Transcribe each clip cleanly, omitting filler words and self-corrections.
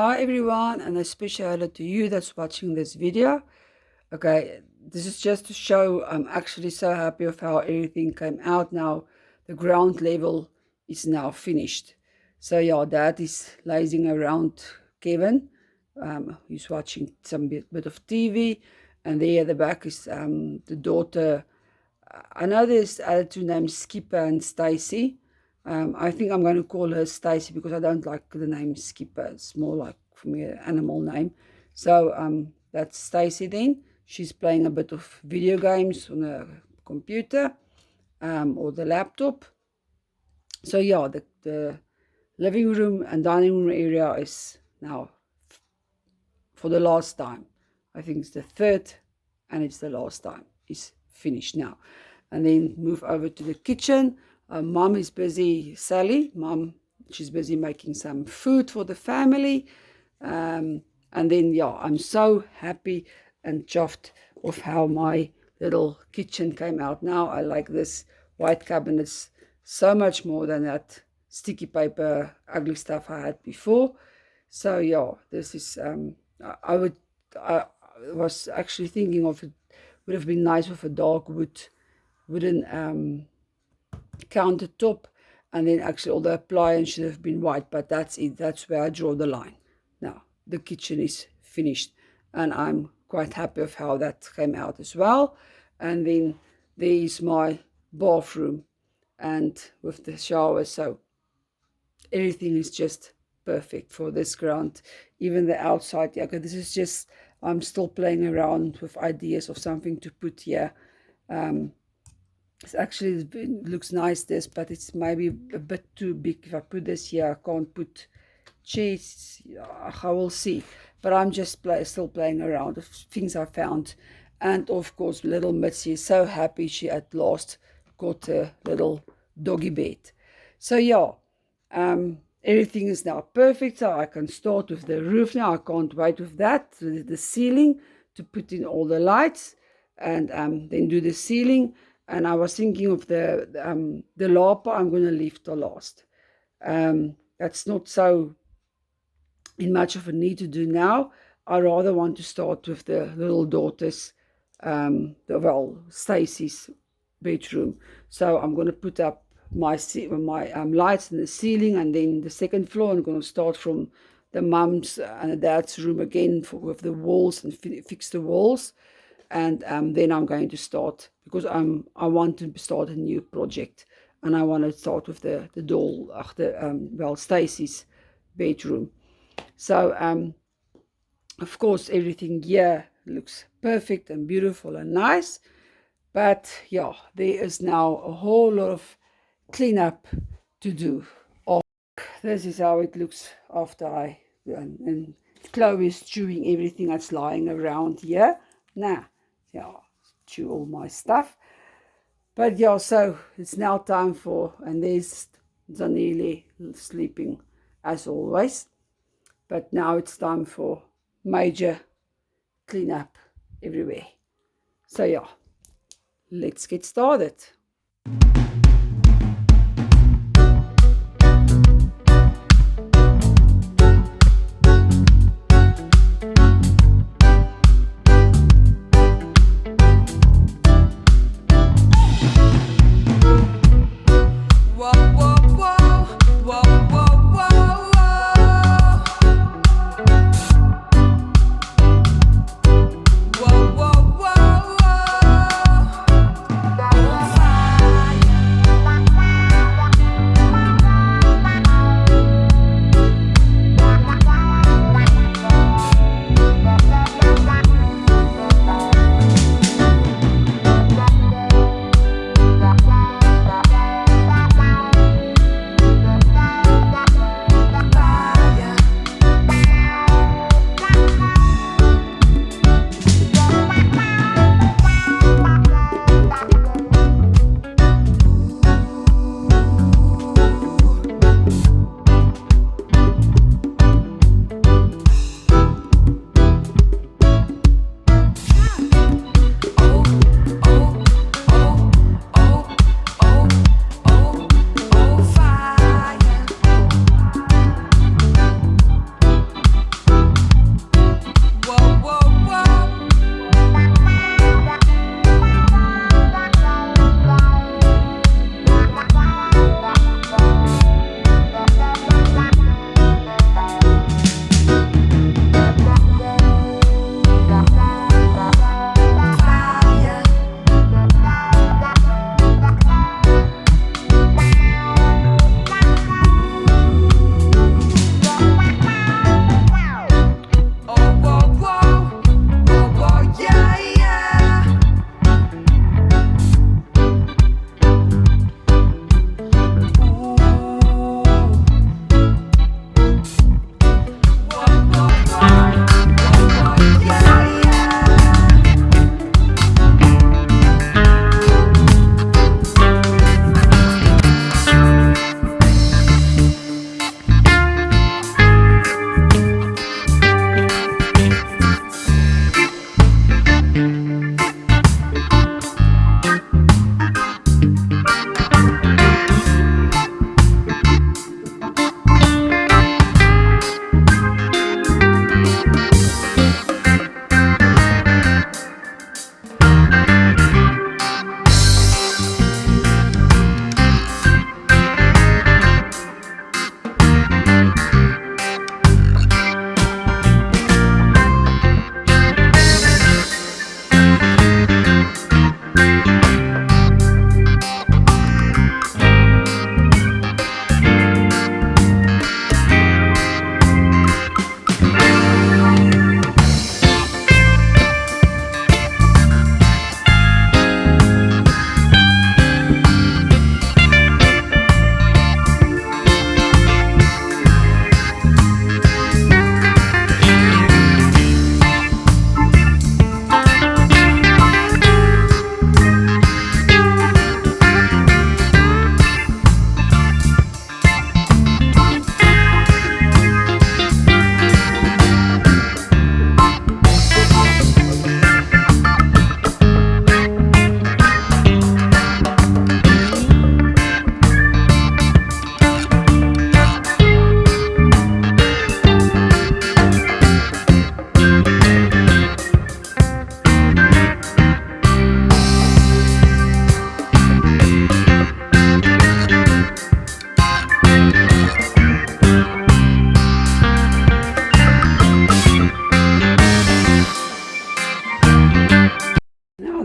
Hi everyone, and a special hello to you that's watching this video. Okay, this is just to show I'm actually so happy of how everything came out now. The ground level is now finished. So yeah, Dad is lazing around Kevin. He's watching some bit of TV, and there at the back is the daughter. I know there's other two names, Skipper and Stacy. I think I'm going to call her Stacy because I don't like the name Skipper. It's more like, for me, an animal name. So that's Stacy then. She's playing a bit of video games on a computer or the laptop. So yeah, the living room and dining room area is now, for the last time, I think it's the third and it's the last time, is finished now. And then move over to the kitchen. Mom is busy, Sally, she's busy making some food for the family. And then, yeah, I'm so happy and chuffed of how my little kitchen came out now. I like this white cabinets so much more than that sticky paper, ugly stuff I had before. So, yeah, this is, I was actually thinking of it would have been nice with a dark wooden countertop, and then actually all the appliances should have been white, but that's it. That's where I draw the line. Now the kitchen is finished, and I'm quite happy of how that came out as well. And then there is my bathroom, and with the shower, so everything is just perfect for this ground. Even the outside, yeah, okay, this is just, I'm still playing around with ideas of something to put here. It's actually, it looks nice this, but it's maybe a bit too big. If I put this here, I can't put cheese. I will see, but I'm just still playing around with things I found. And of course, little Mitzi is so happy she at last got a little doggy bed. So yeah, everything is now perfect, so I can start with the roof now. I can't wait with that, the ceiling, to put in all the lights, and then do the ceiling. And I was thinking of the lapa, I'm going to leave the last. That's not so in much of a need to do now. I rather want to start with the little daughter's, Stacy's bedroom. So I'm going to put up my lights in the ceiling, and then the second floor I'm going to start from the mum's and the dad's room again with the walls, and fix the walls. And then I'm going to start, because I want to start a new project, and I want to start with the doll, Stacy's bedroom. So of course everything here looks perfect and beautiful and nice, but yeah, there is now a whole lot of cleanup to do. This is how it looks after and Chloe is chewing everything that's lying around here. Now, yeah, chew all my stuff. But yeah, so it's now time for, and there's Zanele sleeping as always. But now it's time for major cleanup everywhere. So yeah, let's get started.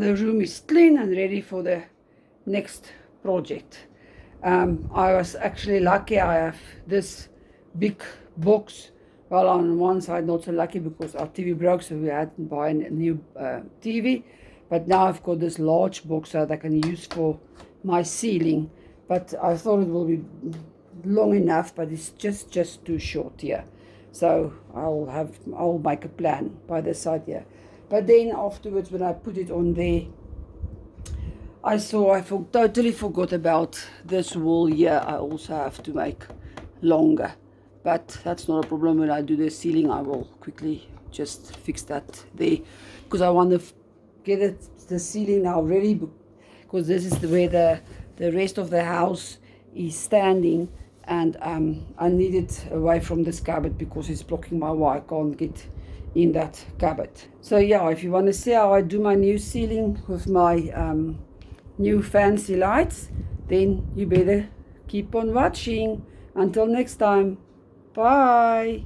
the room is clean and ready for the next project. I was actually lucky. I have this big box. Well, on one side not so lucky because our TV broke, so we had to buy a new TV. But now I've got this large box that I can use for my ceiling. But I thought it will be long enough, but it's just too short here. So I'll make a plan by the side here. But then afterwards, when I put it on there, I totally forgot about this wall here. I also have to make longer, but that's not a problem. When I do the ceiling, I will quickly just fix that there, because I want to get the ceiling now ready, because this is where the rest of the house is standing, and I need it away from this cupboard because it's blocking my way. I can't get in that cupboard. So yeah, if you want to see how I do my new ceiling with my new fancy lights, then you better keep on watching. Until next time, bye.